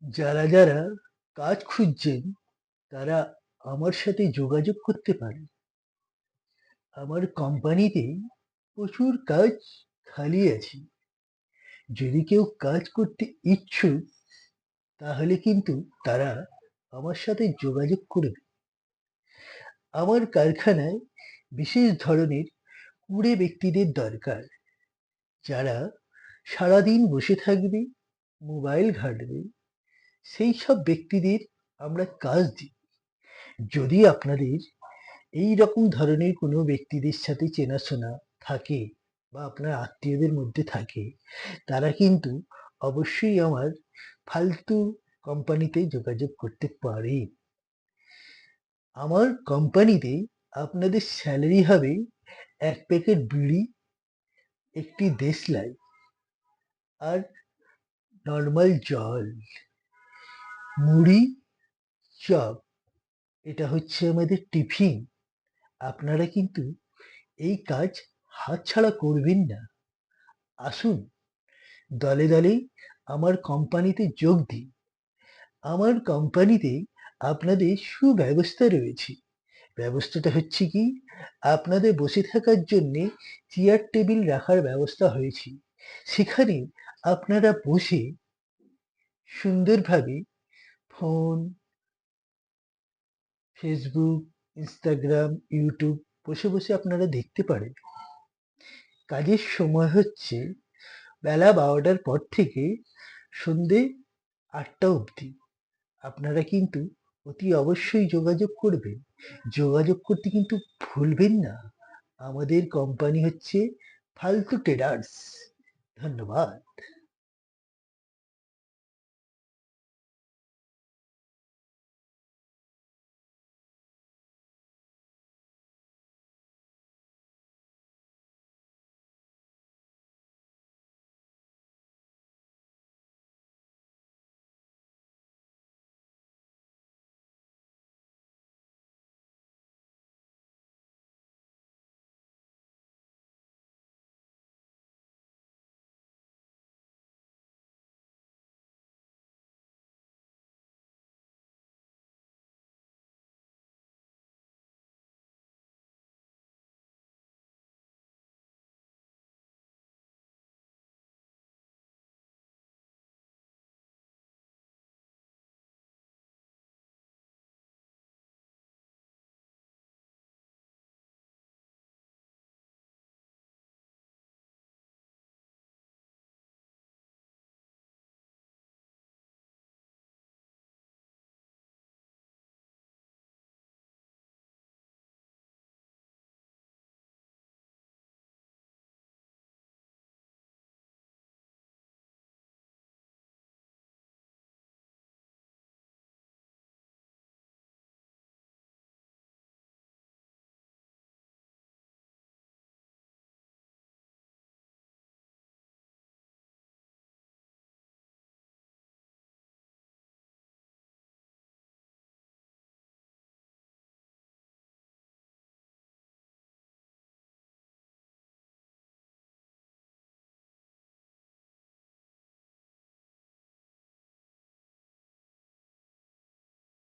যারা যারা কাজ খুঁজছেন তারা আমার সাথে যোগাযোগ করতে পারেন। আমার কোম্পানিতে প্রচুর কাজ খালি আছে। যদি কেউ কাজ করতে ইচ্ছুক তাহলে কিন্তু তারা আমার সাথে যোগাযোগ করবে। আমার কারখানায় বিশেষ ধরনের কুড়ে ব্যক্তিদের দরকার, যারা সারাদিন বসে থাকবে, মোবাইল ঘাঁটবে। সেই সব ব্যক্তিদের আমরা কাজ দিই। যদি আপনাদের এই রকম ধরনের কোনো ব্যক্তিদের সাথে চেনাশোনা থাকে বা আপনার আত্মীয়দের মধ্যে থাকে, তারা কিন্তু অবশ্যই আমার ফালতু কোম্পানিতে যোগাযোগ করতে পারে। আমার কোম্পানিতে আপনাদের স্যালারি হবে ১ প্যাকেট বিড়ি, একটি দেশলাই আর নরমাল জল, মুড়ি, চপ। এটা হচ্ছে আমাদের টিফিন। আপনারা কিন্তু এই কাজ হাতছাড়া করবেন না। আসুন, দলে দলে আমার কোম্পানিতে যোগ দিন। আমার কোম্পানিতে আপনাদের সুব্যবস্থা রয়েছে। ব্যবস্থাটা হচ্ছে কি, আপনাদের বসে থাকার জন্যে চেয়ার টেবিল রাখার ব্যবস্থা হয়েছে। সেখানে আপনারা বসে সুন্দরভাবে ফোন, ফেসবুক, ইনস্টাগ্রাম, ইউটিউব বসে বসে আপনারা দেখতে পারেন। কাজের সময় হচ্ছে বেলা ১২টার পর থেকে সন্ধে ৮টা অবধি। আপনারা কিন্তু অতি অবশ্যই যোগাযোগ করবেন। যোগাযোগ করতে কিন্তু ভুলবেন না। আমাদের কোম্পানি হচ্ছে ফালতু ট্রেডার্স। ধন্যবাদ।